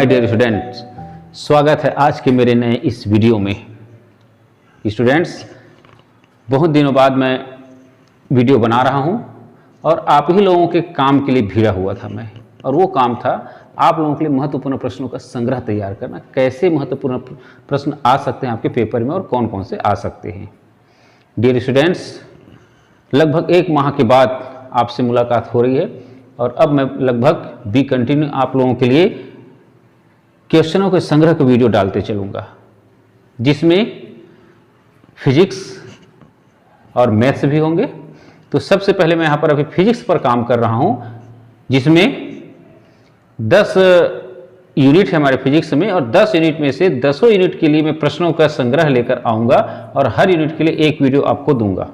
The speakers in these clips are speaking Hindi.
माय डियर स्टूडेंट्स, स्वागत है आज के मेरे नए इस वीडियो में। स्टूडेंट्स, बहुत दिनों बाद मैं वीडियो बना रहा हूं और आप ही लोगों के काम के लिए भिड़ा हुआ था मैं, और वो काम था आप लोगों के लिए महत्वपूर्ण प्रश्नों का संग्रह तैयार करना। कैसे महत्वपूर्ण प्रश्न आ सकते हैं आपके पेपर में और कौन कौन से आ सकते हैं। डियर स्टूडेंट्स, लगभग 1 माह के बाद आपसे मुलाकात हो रही है और अब मैं लगभग बी कंटिन्यू आप लोगों के लिए क्वेश्चनों के संग्रह का वीडियो डालते चलूँगा, जिसमें फिजिक्स और मैथ्स भी होंगे। तो सबसे पहले मैं यहाँ पर अभी फिजिक्स पर काम कर रहा हूँ, जिसमें 10 यूनिट है हमारे फिजिक्स में, और 10 यूनिट में से 10 यूनिट के लिए मैं प्रश्नों का संग्रह लेकर आऊँगा और हर यूनिट के लिए एक वीडियो आपको दूंगा,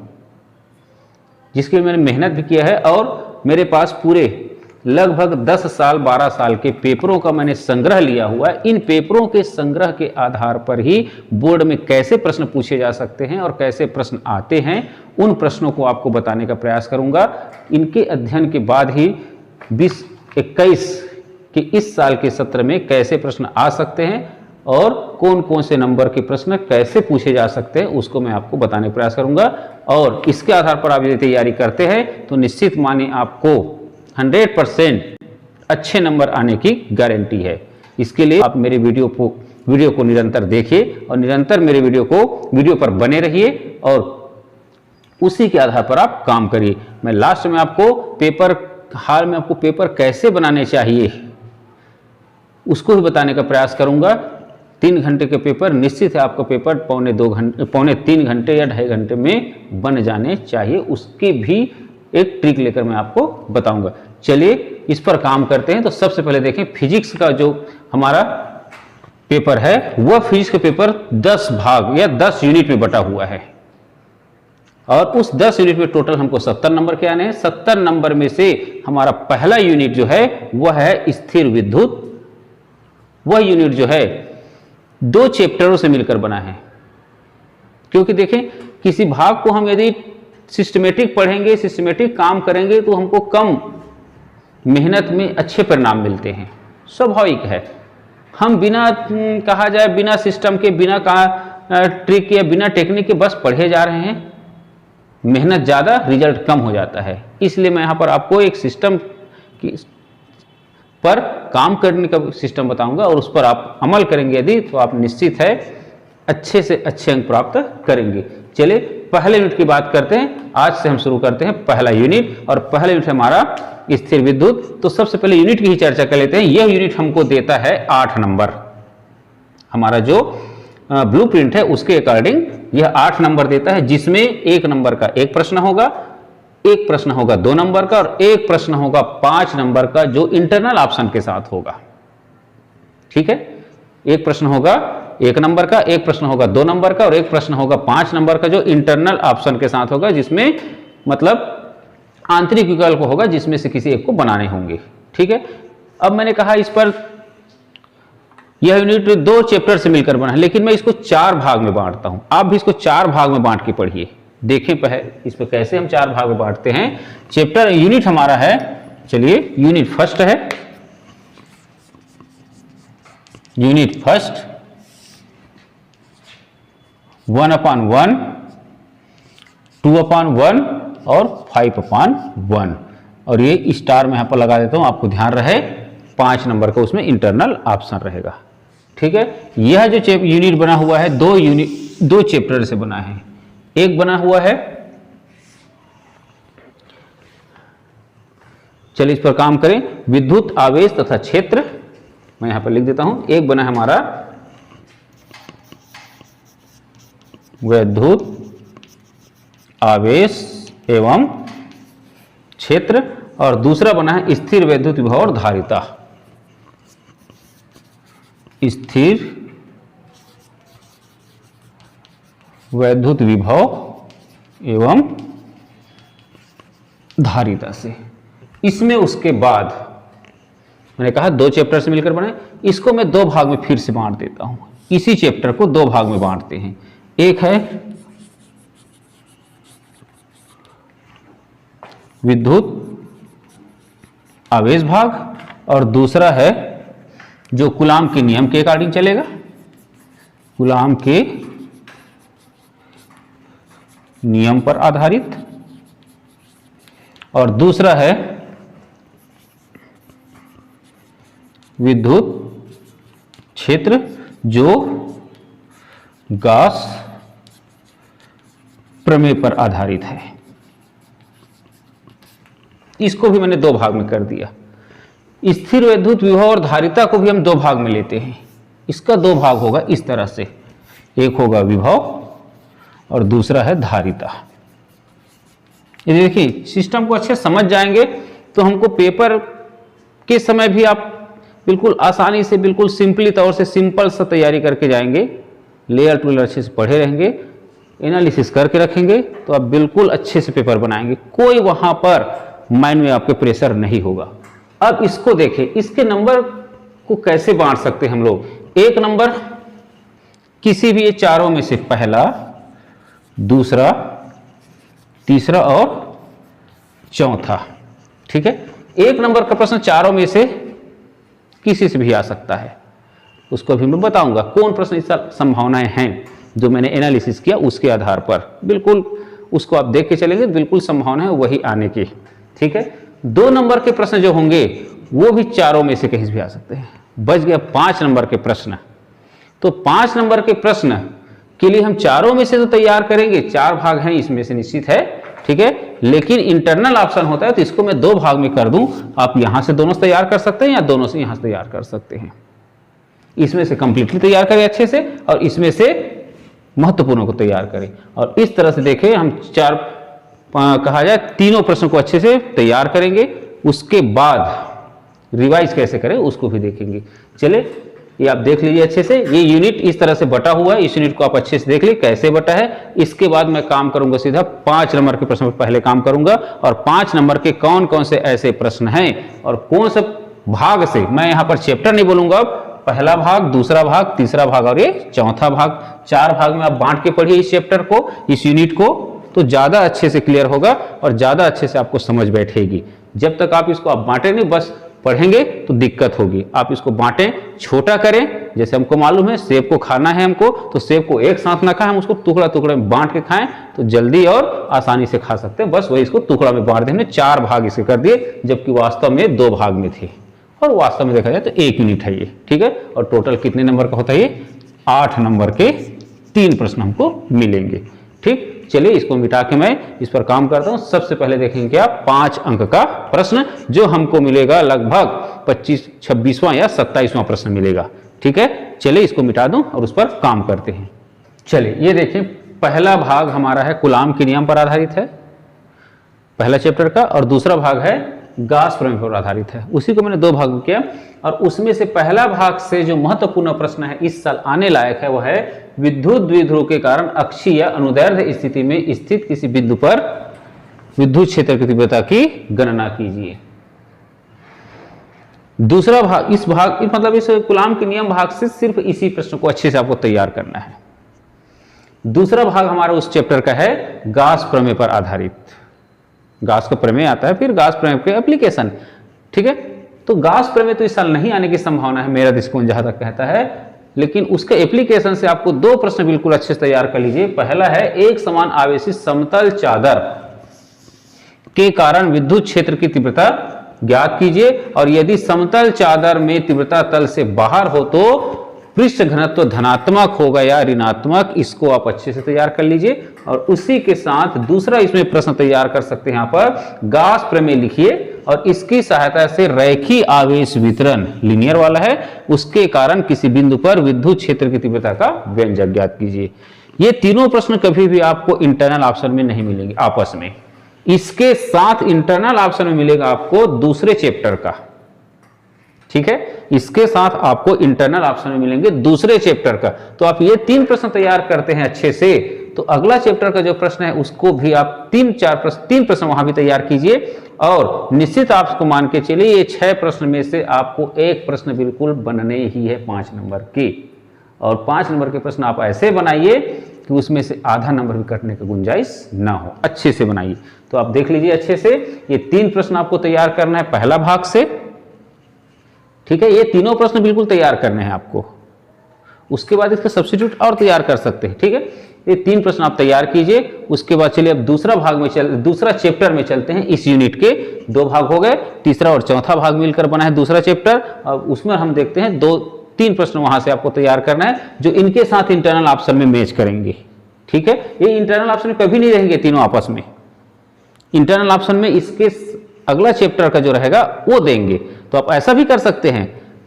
जिसके लिए मैंने मेहनत भी किया है। और मेरे पास पूरे लगभग 10 साल 12 साल के पेपरों का मैंने संग्रह लिया हुआ है। इन पेपरों के संग्रह के आधार पर ही बोर्ड में कैसे प्रश्न पूछे जा सकते हैं और कैसे प्रश्न आते हैं, उन प्रश्नों को आपको बताने का प्रयास करूंगा। इनके अध्ययन के बाद ही 20-21 के इस साल के सत्र में कैसे प्रश्न आ सकते हैं और कौन कौन से नंबर के प्रश्न कैसे पूछे जा सकते हैं, उसको मैं आपको बताने का प्रयास करूंगा। और इसके आधार पर आप यदि तैयारी करते हैं तो निश्चित मानिए आपको 100% अच्छे नंबर आने की गारंटी है। इसके लिए आप मेरे वीडियो को निरंतर देखिए और निरंतर मेरे वीडियो पर बने रहिए और उसी के आधार पर आप काम करिए। मैं लास्ट में आपको हाल में आपको पेपर कैसे बनाने चाहिए उसको भी बताने का प्रयास करूंगा। 3 घंटे के पेपर निश्चित है आपका पेपर पौने 3 घंटे या 2.5 घंटे में बन जाने चाहिए, उसकी भी एक ट्रिक लेकर मैं आपको बताऊंगा। चलिए इस पर काम करते हैं। तो सबसे पहले देखें, फिजिक्स का जो हमारा पेपर है वह फिजिक्स का पेपर 10 भाग या 10 यूनिट में बटा हुआ है, और उस 10 यूनिट में टोटल हमको 70 नंबर के आने हैं। 70 नंबर में से हमारा पहला यूनिट जो है वह है स्थिर विद्युत। वह यूनिट जो है 2 चैप्टरों से मिलकर बना है, क्योंकि देखें किसी भाग को हम यदि सिस्टमेटिक पढ़ेंगे, सिस्टमेटिक काम करेंगे तो हमको कम मेहनत में अच्छे परिणाम मिलते हैं, स्वाभाविक है। हम बिना कहा जाए बिना सिस्टम के, बिना ट्रिक या बिना टेक्निक के बस पढ़े जा रहे हैं, मेहनत ज़्यादा रिजल्ट कम हो जाता है। इसलिए मैं यहाँ पर आपको एक सिस्टम पर काम करने का सिस्टम बताऊंगा और उस पर आप अमल करेंगे यदि, तो आप निश्चित है अच्छे से अच्छे अंक प्राप्त करेंगे। चलिए पहले यूनिट की बात करते हैं। आज से हम शुरू करते हैं पहला यूनिट, और पहला यूनिट हमारा स्थिर विद्युत। तो सबसे पहले यूनिट की ही चर्चा कर लेते हैं। यह यूनिट हमको देता है 8 नंबर। हमारा जो ब्लूप्रिंट है उसके अकॉर्डिंग यह 8 नंबर देता है, जिसमें 1 नंबर का एक प्रश्न होगा, एक प्रश्न होगा 2 नंबर का, और एक प्रश्न होगा 5 नंबर का जो इंटरनल ऑप्शन के साथ होगा। ठीक है, एक प्रश्न होगा 1 नंबर का, एक प्रश्न होगा 2 नंबर का, और एक प्रश्न होगा 5 नंबर का जो इंटरनल ऑप्शन के साथ होगा, जिसमें मतलब आंतरिक विकल्प होगा, जिसमें से किसी एक को बनाने होंगे। ठीक है, अब मैंने कहा इस पर यह यूनिट 2 चैप्टर से मिलकर बना है, लेकिन मैं इसको 4 भाग में बांटता हूं। आप भी इसको 4 भाग में बांट के पढ़िए। देखें पहले इस पर कैसे हम 4 भाग में बांटते हैं। चैप्टर यूनिट हमारा है, चलिए यूनिट फर्स्ट है। यूनिट फर्स्ट 1/1, 2/1 और 5/1, और ये स्टार में यहां पर लगा देता हूं, आपको ध्यान रहे 5 नंबर का उसमें इंटरनल ऑप्शन रहेगा। ठीक है, यह जो यूनिट बना हुआ है 2 चैप्टर से बना है। एक बना हुआ है, चलिए इस पर काम करें, विद्युत आवेश तथा क्षेत्र। मैं यहां पर लिख देता हूं। एक बना है हमारा विद्युत आवेश एवं क्षेत्र, और दूसरा बना है स्थिर विद्युत विभव और धारिता। स्थिर वैद्युत विभव एवं धारिता से। इसमें उसके बाद मैंने कहा 2 चैप्टर से मिलकर बने, इसको मैं 2 भाग में फिर से बांट देता हूं। इसी चैप्टर को 2 भाग में बांटते हैं। एक है विद्युत आवेश भाग और दूसरा है जो कूलाम के नियम के अकॉर्डिंग चलेगा, कूलाम के नियम पर आधारित, और दूसरा है विद्युत क्षेत्र जो गॉस प्रमेय पर आधारित है। इसको भी मैंने दो भाग में कर दिया। स्थिर विद्युत विभव और धारिता को भी हम दो भाग में लेते हैं। इसका दो भाग होगा इस तरह से, एक होगा विभव और दूसरा है धारिता। ये देखिए सिस्टम को अच्छे समझ जाएंगे तो हमको पेपर के समय भी आप बिल्कुल आसानी से, बिल्कुल सिंपली तौर से सिंपल सा तैयारी करके जाएंगे। लेयर टू लेयर अच्छे से पढ़े रहेंगे, एनालिसिस करके रखेंगे तो आप बिल्कुल अच्छे से पेपर बनाएंगे। कोई वहां पर माइंड में आपके प्रेशर नहीं होगा। अब इसको देखें, इसके नंबर को कैसे बांट सकते हैं हम लोग। एक नंबर किसी भी ये चारों में से पहला, दूसरा, तीसरा और चौथा। ठीक है, एक नंबर का प्रश्न चारों में से किसी से भी आ सकता है। उसको भी मैं बताऊंगा कौन प्रश्न इस संभावनाएं हैं जो मैंने एनालिसिस किया उसके आधार पर। बिल्कुल उसको आप देख के चलेंगे, बिल्कुल संभावना है वही आने की। ठीक है, दो नंबर के प्रश्न जो होंगे वो भी चारों में से कहीं से भी आ सकते हैं। बच गया 5 नंबर के प्रश्न। तो 5 नंबर के प्रश्न के लिए हम चारों में से तो तैयार करेंगे, 4 भाग हैं इसमें से निश्चित है। ठीक है, लेकिन इंटरनल ऑप्शन होता है तो इसको मैं 2 भाग में कर दूं। आप यहां से दोनों से तैयार कर सकते हैं या दोनों से यहां से तैयार कर सकते हैं। इसमें से कंप्लीटली तैयार करें अच्छे से और इसमें से महत्वपूर्ण को तैयार करें। और इस तरह से देखें हम कहा जाए तीनों प्रश्नों को अच्छे से तैयार करेंगे। उसके बाद रिवाइज कैसे करें उसको भी देखेंगे। चले ये आप देख लीजिए अच्छे से। ये यूनिट इस तरह से बटा हुआ है, इस यूनिट को आप अच्छे से देख लीजिए कैसे बटा है। इसके बाद मैं काम करूंगा सीधा 5 नंबर के प्रश्न पर पहले काम करूंगा और 5 नंबर के कौन कौन से ऐसे प्रश्न हैं और कौन से भाग से, मैं यहां पर चैप्टर नहीं बोलूंगा, पहला भाग, दूसरा भाग, तीसरा भाग और ये चौथा भाग, 4 भाग में आप बांट के पढ़िए इस चैप्टर को, इस यूनिट को, तो ज्यादा अच्छे से क्लियर होगा और ज्यादा अच्छे से आपको समझ बैठेगी। जब तक आप इसको आप बांटे नहीं, बस पढ़ेंगे तो दिक्कत होगी। आप इसको बांटें, छोटा करें। जैसे हमको मालूम है सेब को खाना है हमको, तो सेब को एक साथ ना खाएं, हम उसको टुकड़ा टुकड़े में बांट के खाएं तो जल्दी और आसानी से खा सकते हैं। बस वही इसको टुकड़ा में बांट दें। हमने 4 भाग इसके कर दिए जबकि वास्तव में 2 भाग में थे और वास्तव में देखा जाए तो 1 यूनिट है ये। ठीक है, और टोटल कितने नंबर का होता है ये? 8 नंबर के 3 प्रश्न हमको मिलेंगे। ठीक, चलिए इसको मिटा के मैं इस पर काम करता हूं। सबसे पहले देखेंगे क्या 5 अंक का प्रश्न जो हमको मिलेगा, लगभग 26वां या 27वां प्रश्न मिलेगा। ठीक है, चलिए इसको मिटा दूं और उस पर काम करते हैं। चलिए ये देखें, पहला भाग हमारा है कूलाम के नियम पर आधारित है, पहला चैप्टर का, और दूसरा भाग है गॉस प्रमेय पर आधारित है। उसी को मैंने 2 भाग में किया और उसमें से पहला भाग से जो महत्वपूर्ण प्रश्न है इस साल आने लायक है, वह है विद्युत द्विध्रुव के कारण अक्षीय अनुदैर्ध्य स्थिति में स्थित किसी बिंदु पर विद्युत क्षेत्र की तीव्रता की गणना कीजिए। दूसरा भाग, इस भाग मतलब इस कूलाम के नियम भाग से सिर्फ इसी प्रश्न को अच्छे से आपको तैयार करना है। दूसरा भाग हमारा उस चैप्टर का है गॉस प्रमेय पर आधारित। गॉस का प्रमेय आता है, फिर गॉस प्रमेय के एप्लीकेशन। ठीक है, तो गॉस प्रमेय तो इस साल नहीं आने की संभावना है, मेरा दृष्टिकोण जहां तक कहता है, लेकिन उसके एप्लीकेशन से आपको 2 प्रश्न बिल्कुल अच्छे से तैयार कर लीजिए। पहला है एक समान आवेशित समतल चादर के कारण विद्युत क्षेत्र की तीव्रता ज्ञात कीजिए और यदि समतल चादर में तीव्रता तल से बाहर हो तो पृष्ठ घनत्व धनात्मक होगा या ऋणात्मक। इसको आप अच्छे से तैयार कर लीजिए और उसी के साथ दूसरा इसमें प्रश्न तैयार कर सकते हैं। यहाँ पर गॉस प्रमेय लिखिए और इसकी सहायता से रैखिक आवेश वितरण लीनियर वाला है, उसके कारण किसी बिंदु पर विद्युत क्षेत्र की तीव्रता का व्यंजक ज्ञात कीजिए। ये तीनों प्रश्न कभी भी आपको इंटरनल ऑप्शन में नहीं मिलेंगे आपस में। इसके साथ इंटरनल ऑप्शन में मिलेगा आपको दूसरे चैप्टर का। ठीक है, इसके साथ आपको इंटरनल ऑप्शन में मिलेंगे दूसरे चैप्टर का। तो आप ये 3 प्रश्न तैयार करते हैं अच्छे से, तो अगला चैप्टर का जो प्रश्न है उसको भी आप 3 प्रश्न वहां भी तैयार कीजिए और निश्चित आपको मान के चलिए ये 6 प्रश्न में से आपको 1 प्रश्न बिल्कुल बनने ही है 5 नंबर की। और 5 नंबर के प्रश्न आप ऐसे बनाइए कि उसमें से आधा नंबर भी कटने का गुंजाइश ना हो। अच्छे से बनाइए। तो आप देख लीजिए अच्छे से, ये 3 प्रश्न आपको तैयार करना है पहला भाग से। ठीक है, ये तीनों प्रश्न बिल्कुल तैयार करने हैं आपको। उसके बाद इसका सब्स्टिट्यूट और तैयार कर सकते हैं। ठीक है, ये 3 प्रश्न आप तैयार कीजिए। उसके बाद चलिए अब दूसरा चैप्टर में चलते हैं। इस यूनिट के 2 भाग हो गए, तीसरा और चौथा भाग मिलकर बना है दूसरा चैप्टर। अब उसमें हम देखते हैं 2-3 प्रश्न वहां से आपको तैयार करना है जो इनके साथ इंटरनल ऑप्शन में मैच करेंगे। ठीक है, ये इंटरनल ऑप्शन में कभी नहीं रहेंगे तीनों आपस में। इंटरनल ऑप्शन में इसके अगला चैप्टर का जो रहेगा वो देंगे। तो आप ऐसा भी कर सकते हैं,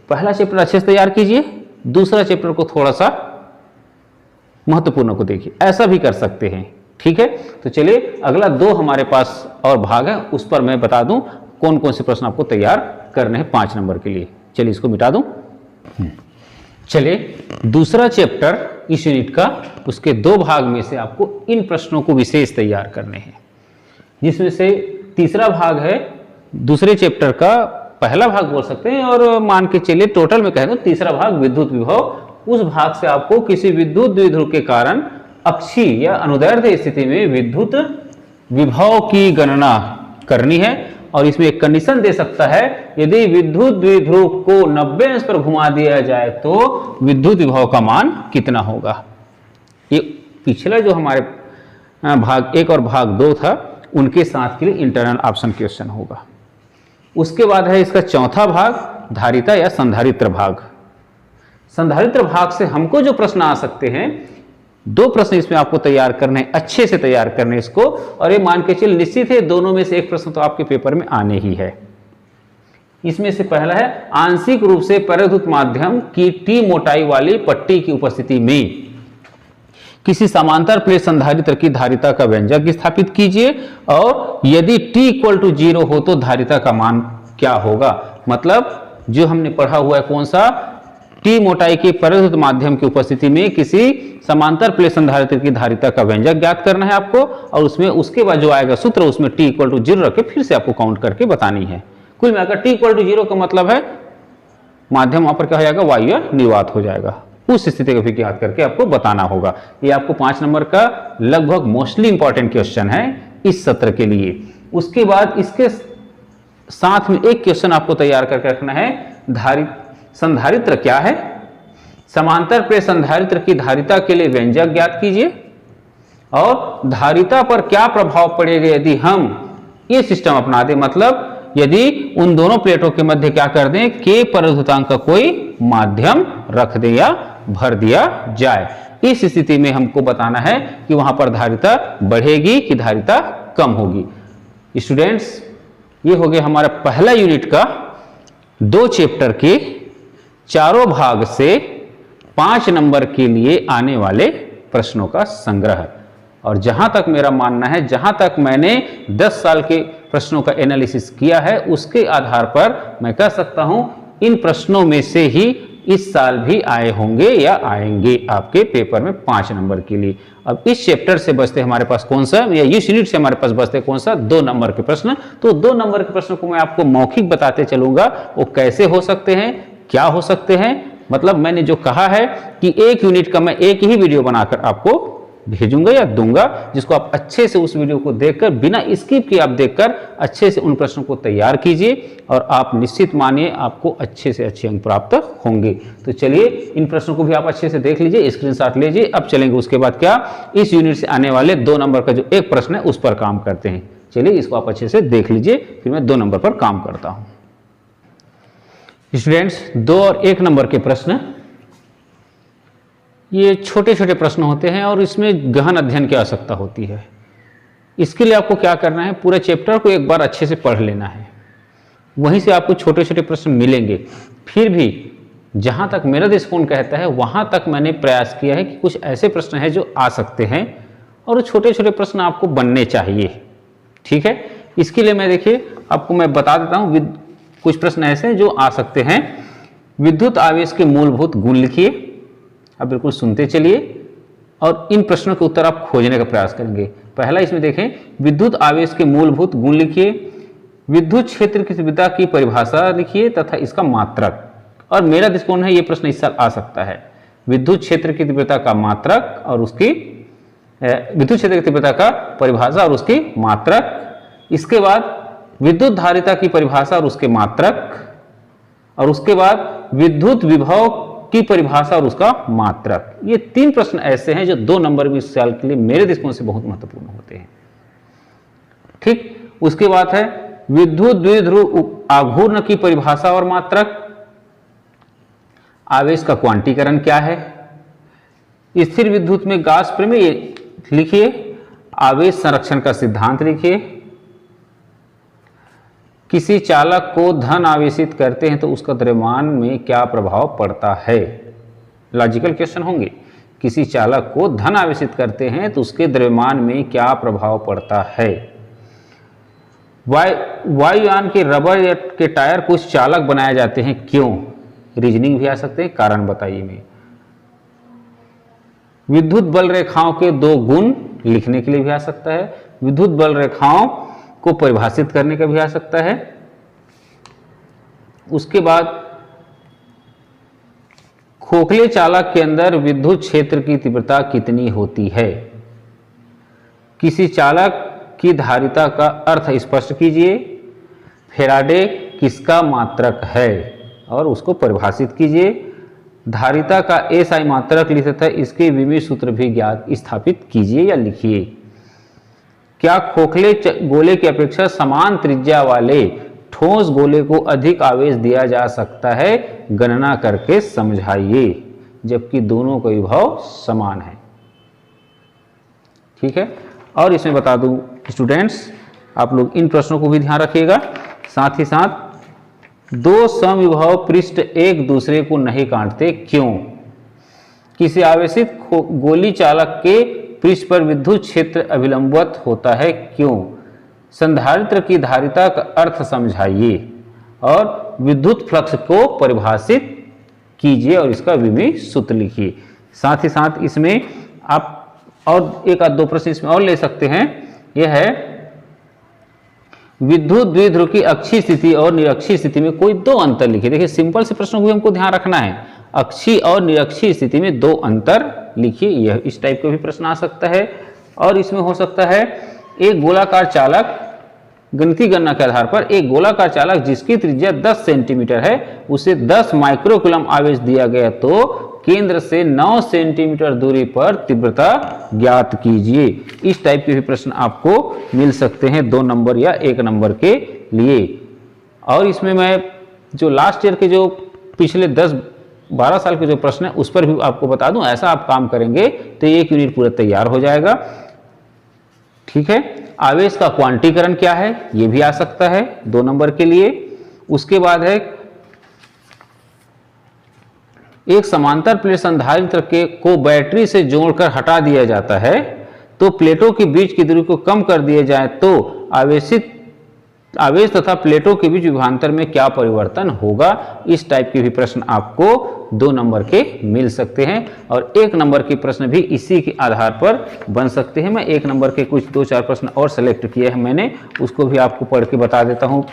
पहला चैप्टर अच्छे से तैयार कीजिए, दूसरा चैप्टर को थोड़ा सा महत्वपूर्ण को देखिए, ऐसा भी कर सकते हैं। ठीक है, तो चलिए अगला 2 हमारे पास और भाग है, उस पर मैं बता दूं कौन कौन से प्रश्न आपको तैयार करने हैं 5 नंबर के लिए। चलिए इसको मिटा दूं। चलिए दूसरा चैप्टर इस यूनिट का, उसके 2 भाग में से आपको इन प्रश्नों को विशेष तैयार करने हैं, जिसमें से तीसरा भाग है दूसरे चैप्टर का पहला भाग बोल सकते हैं, और मान के चलिए टोटल में कहें तो तीसरा भाग विद्युत विभव। उस भाग से आपको किसी विद्युत द्विध्रुव के कारण अक्षीय या अनुदैर्ध्य स्थिति में विद्युत विभव की गणना करनी है। और इसमें एक कंडीशन दे सकता है, यदि विद्युत द्विध्रुव को 90 अंश पर घुमा दिया जाए तो विद्युत विभव का मान कितना होगा। ये पिछला जो हमारे भाग 1 और भाग 2 था, उनके साथ के लिए इंटरनल ऑप्शन क्वेश्चन होगा। उसके बाद है इसका चौथा भाग, धारिता या संधारित्र भाग। संधारित्र भाग से हमको जो प्रश्न आ सकते हैं, 2 प्रश्न इसमें आपको तैयार करने, अच्छे से तैयार करने इसको। और ये मान के चल निश्चित है दोनों में से एक प्रश्न तो आपके पेपर में आने ही है। इसमें से पहला है, आंशिक रूप से परिवर्तित माध्यम की टी मोटाई वाली पट्टी की उपस्थिति में किसी समांतर प्लेट संधारित्र की धारिता का व्यंजक स्थापित कीजिए, और यदि t = 0 हो तो धारिता का मान क्या होगा। मतलब जो हमने पढ़ा हुआ है कौन सा, टी मोटाई के परिवर्तित माध्यम की उपस्थिति में किसी समांतर प्लेट संधारित्र की धारिता का व्यंजक ज्ञात करना है आपको, और उसमें उसके बाद जो आएगा सूत्र उसमें t = 0 रख के फिर से आपको काउंट करके बतानी है। कुल मिलाकर t = 0 का मतलब है माध्यम वहां पर क्या हो जाएगा, वायु निर्वात हो जाएगा। उस स्थिति को भी ज्ञात करके आपको बताना होगा। ये आपको 5 नंबर का लगभग मोस्टली इंपॉर्टेंट क्वेश्चन है इस सत्र के लिए। उसके बाद इसके साथ में एक क्वेश्चन आपको तैयार करके रखना है, संधारित्र क्या है, समांतर प्लेट संधारित्र की धारिता के लिए व्यंजक ज्ञात कीजिए, और धारिता पर क्या प्रभाव पड़ेगा यदि हम ये सिस्टम अपना दें। मतलब यदि उन दोनों प्लेटों के मध्य क्या कर दें, के परिवर्तनांक का कोई माध्यम रख दें या भर दिया जाए। इस स्थिति में हमको बताना है कि वहां पर धारिता बढ़ेगी कि धारिता कम होगी। स्टूडेंट्स, ये हो गया हमारा पहला यूनिट का 2 चैप्टर के चारों भाग से 5 नंबर के लिए आने वाले प्रश्नों का संग्रह। और जहां तक मेरा मानना है, जहां तक मैंने 10 साल के प्रश्नों का एनालिसिस किया है, उसके आधार पर मैं कह सकता हूं इन प्रश्नों में से ही इस साल भी आए होंगे या आएंगे आपके पेपर में 5 नंबर के लिए। अब इस चैप्टर से बचते हमारे पास कौन सा, या इस यूनिट से हमारे पास बचते कौन सा, 2 नंबर के प्रश्न। तो 2 नंबर के प्रश्नों को मैं आपको मौखिक बताते चलूंगा, वो कैसे हो सकते हैं, क्या हो सकते हैं। मतलब मैंने जो कहा है कि एक यूनिट का मैं एक ही वीडियो बनाकर आपको भेजूंगा या दूंगा, जिसको आप अच्छे से उस वीडियो को देखकर बिना स्किप किए आप देखकर अच्छे से उन प्रश्नों को तैयार कीजिए, और आप निश्चित मानिए आपको अच्छे से अच्छे अंक प्राप्त होंगे। तो चलिए इन प्रश्नों को भी आप अच्छे से देख लीजिए, स्क्रीनशॉट लीजिए। अब चलेंगे उसके बाद क्या, इस यूनिट से आने वाले 2 नंबर का जो एक प्रश्न है उस पर काम करते हैं। चलिए इसको आप अच्छे से देख लीजिए, फिर मैं 2 नंबर पर काम करता हूं। स्टूडेंट्स, 2 और 1 नंबर के प्रश्न ये छोटे छोटे प्रश्न होते हैं और इसमें गहन अध्ययन की आवश्यकता होती है। इसके लिए आपको क्या करना है, पूरे चैप्टर को एक बार अच्छे से पढ़ लेना है, वहीं से आपको छोटे छोटे प्रश्न मिलेंगे। फिर भी जहां तक मेरा दृष्टिकोण कहता है वहां तक मैंने प्रयास किया है कि कुछ ऐसे प्रश्न हैं जो आ सकते हैं और छोटे छोटे प्रश्न आपको बनने चाहिए। ठीक है, इसके लिए मैं देखिए आपको मैं बता देता हूं, कुछ प्रश्न ऐसे हैं जो आ सकते हैं। विद्युत आवेश के मूलभूत गुण लिखिए। अब बिल्कुल सुनते चलिए और इन प्रश्नों के उत्तर आप खोजने का प्रयास करेंगे। पहला इसमें देखें, विद्युत आवेश के मूलभूत गुण लिखिए, विद्युत क्षेत्र की तीव्रता की परिभाषा लिखिए तथा इसका मात्रक। और मेरा दृष्टिकोण है ये प्रश्न इस साल आ सकता है, विद्युत क्षेत्र की तीव्रता का मात्रक और उसकी विद्युत क्षेत्र की तीव्रता का परिभाषा और उसकी मात्रक। इसके बाद विद्युत धारिता की परिभाषा और उसके मात्रक। और उसके बाद विद्युत विभव की परिभाषा और उसका मात्रक। ये 3 प्रश्न ऐसे हैं जो 2 नंबर में इस साल के लिए मेरे दृष्टिकोण से बहुत महत्वपूर्ण होते हैं। ठीक, उसके बाद है विद्युत द्विध्रुव आघूर्ण की परिभाषा और मात्रक। आवेश का क्वांटीकरण क्या है? स्थिर विद्युत में गाउस प्रमेय लिखिए। आवेश संरक्षण का सिद्धांत लिखिए। किसी चालक को धन आवेशित करते हैं तो उसका द्रव्यमान में क्या प्रभाव पड़ता है? लॉजिकल क्वेश्चन होंगे। किसी चालक को धन आवेशित करते हैं तो उसके द्रव्यमान में क्या प्रभाव पड़ता है? वायुयान के रबर के टायर कुछ चालक बनाए जाते हैं, क्यों? रीजनिंग भी आ सकते हैं, कारण बताइए में। विद्युत बल रेखाओं के 2 गुण लिखने के लिए भी आ सकता है। विद्युत बल रेखाओं को परिभाषित करने का भी आ सकता है। उसके बाद खोखले चालक के अंदर विद्युत क्षेत्र की तीव्रता कितनी होती है? किसी चालक की धारिता का अर्थ स्पष्ट कीजिए। फैराडे किसका मात्रक है और उसको परिभाषित कीजिए। धारिता का एसआई मात्रक लिखा था, इसके विमीय सूत्र भी ज्ञात स्थापित कीजिए या लिखिए। क्या खोखले गोले की अपेक्षा समान त्रिज्या वाले ठोस गोले को अधिक आवेश दिया जा सकता है? गणना करके समझाइए, जबकि दोनों का विभव समान है। ठीक है, और इसमें बता दूं स्टूडेंट्स, आप लोग इन प्रश्नों को भी ध्यान रखिएगा। साथ ही साथ 2 समविभव पृष्ठ एक दूसरे को नहीं काटते, क्यों? किसी आवेशित गोली चालक के पृष्ठ पर विद्युत क्षेत्र अभिलंबवत होता है, क्यों? संधारित्र की धारिता का अर्थ समझाइए और विद्युत फ्लक्स को परिभाषित कीजिए और इसका विमीय सूत्र लिखिए। साथ ही साथ इसमें आप और 1 आध 2 प्रश्न इसमें और ले सकते हैं। यह है विद्युत द्विध्रुव की अक्षीय स्थिति और निरक्षीय स्थिति में कोई 2 अंतर लिखिए। देखिए सिंपल से प्रश्नों को भी हमको ध्यान रखना है। अक्षीय और निरक्षीय स्थिति में 2 अंतर लिखिए। यह इस टाइप का भी प्रश्न आ सकता है। और इसमें हो सकता है एक गोलाकार चालक, गणितीय गणना के आधार पर एक गोलाकार चालक जिसकी त्रिज्या 10 सेंटीमीटर है, उसे 10 माइक्रोकूलम आवेश दिया गया तो केंद्र से 9 सेंटीमीटर दूरी पर तीव्रता ज्ञात कीजिए। इस टाइप के भी प्रश्न आपको मिल सकते हैं 2 नंबर या 1 नंबर के लिए। और इसमें मैं जो लास्ट ईयर के जो पिछले 10-12 साल के जो प्रश्न है उस पर भी आपको बता दूं। ऐसा आप काम करेंगे तो 1 यूनिट पूरा तैयार हो जाएगा। ठीक है, आवेश का क्वांटीकरण क्या है, यह भी आ सकता है 2 नंबर के लिए। उसके बाद है एक समांतर प्लेट संधारित्र को बैटरी से जोड़कर हटा दिया जाता है तो प्लेटों के बीच की दूरी को कम कर दिया जाए तो आवेश तथा प्लेटों के बीच विभवांतर में क्या परिवर्तन होगा। इस टाइप के भी प्रश्न आपको 2 नंबर के मिल सकते हैं और 1 नंबर के प्रश्न भी इसी के आधार पर बन सकते हैं। मैं 1 नंबर के कुछ 2-4 प्रश्न और सेलेक्ट किए हैं मैंने, उसको भी आपको पढ़ के बता देता हूं।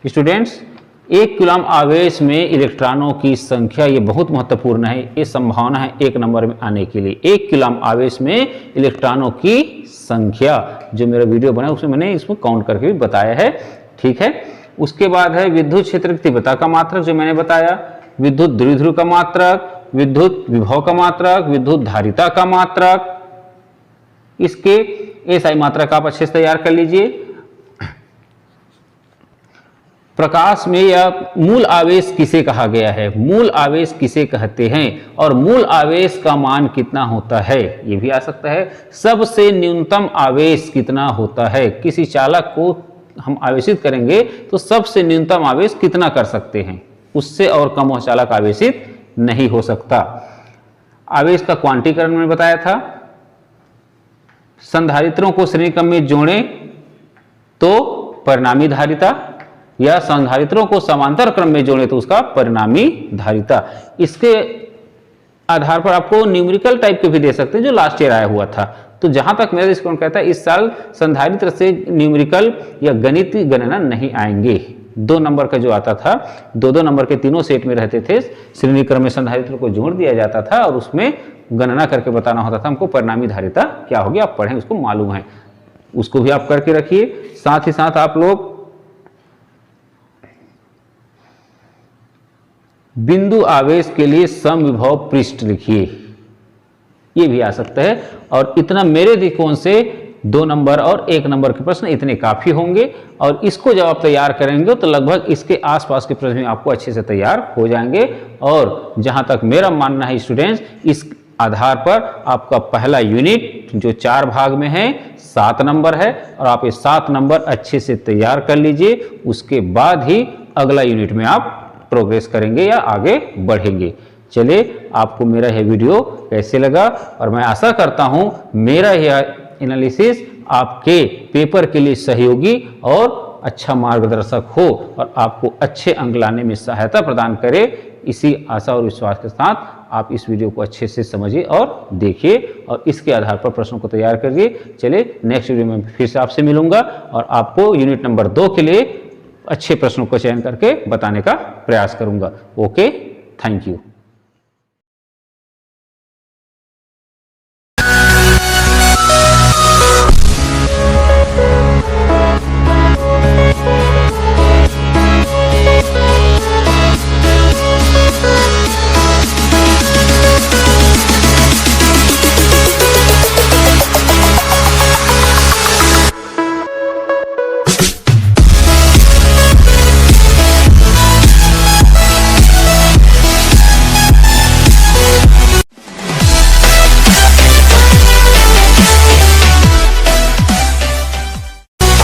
स्टूडेंट्स, 1 कूलम आवेश में इलेक्ट्रॉनों की संख्या, ये बहुत महत्वपूर्ण है, ये संभावना है 1 नंबर में आने के लिए। 1 कूलम आवेश में इलेक्ट्रॉनों की संख्या, जो मेरा वीडियो बना उसमें मैंने इसमें काउंट करके भी बताया है। ठीक है, उसके बाद है विद्युत क्षेत्र की तीव्रता का मात्रक, जो मैंने बताया, विद्युत द्विध्रुव का मात्रक, विद्युत विभव का मात्रक, विद्युत धारिता का मात्रक, इसके एसआई मात्रक आप अच्छे से तैयार कर लीजिए। प्रकाश में या मूल आवेश किसे कहा गया है, मूल आवेश किसे कहते हैं और मूल आवेश का मान कितना होता है, यह भी आ सकता है। सबसे न्यूनतम आवेश कितना होता है, किसी चालक को हम आवेशित करेंगे तो सबसे न्यूनतम आवेश कितना कर सकते हैं, उससे और कम वह चालक आवेशित नहीं हो सकता। आवेश का क्वांटीकरण मैंने बताया था। संधारित्रों को श्रेणी क्रम में जोड़ें तो परिणामी धारिता, या संधारित्रों को समांतर क्रम में जोड़ें तो उसका परिणामी धारिता। इसके आधार पर आपको न्यूमेरिकल टाइप के भी दे सकते हैं जो लास्ट ईयर आया हुआ था। तो जहां तक मेरा दृष्टिकोण कहता है इस साल संधारित्र से न्यूमेरिकल या गणितीय गणना नहीं आएंगे। 2 नंबर का जो आता था, 2-2 नंबर के तीनों सेट में रहते थे, श्रेणी क्रम में संधारित्र को जोड़ दिया जाता था और उसमें गणना करके बताना होता था हमको परिणामी धारिता क्या होगी। आप पढ़ें, उसको मालूम है, उसको भी आप करके रखिए। साथ ही साथ आप लोग बिंदु आवेश के लिए समविभव पृष्ठ लिखिए, ये भी आ सकता है। और इतना मेरे दृष्टिकोण से 2 नंबर और 1 नंबर के प्रश्न इतने काफी होंगे, और इसको जब आप तैयार करेंगे तो लगभग इसके आसपास के प्रश्न आपको अच्छे से तैयार हो जाएंगे। और जहां तक मेरा मानना है स्टूडेंट्स, इस आधार पर आपका पहला यूनिट जो 4 भाग में है 7 नंबर है, और आप ये 7 नंबर अच्छे से तैयार कर लीजिए। उसके बाद ही अगला यूनिट में आप प्रोग्रेस करेंगे या आगे बढ़ेंगे। चलिए, आपको मेरा यह वीडियो कैसे लगा, और मैं आशा करता हूं मेरा यह एनालिसिस आपके पेपर के लिए सहयोगी और अच्छा मार्गदर्शक हो और आपको अच्छे अंक लाने में सहायता प्रदान करे। इसी आशा और विश्वास के साथ आप इस वीडियो को अच्छे से समझिए और देखिए, और इसके आधार पर प्रश्नों को तैयार करिए। चलिए, नेक्स्ट वीडियो में फिर से आपसे मिलूंगा और आपको यूनिट नंबर 2 के लिए अच्छे प्रश्नों का चयन करके बताने का प्रयास करूंगा। Okay, thank you.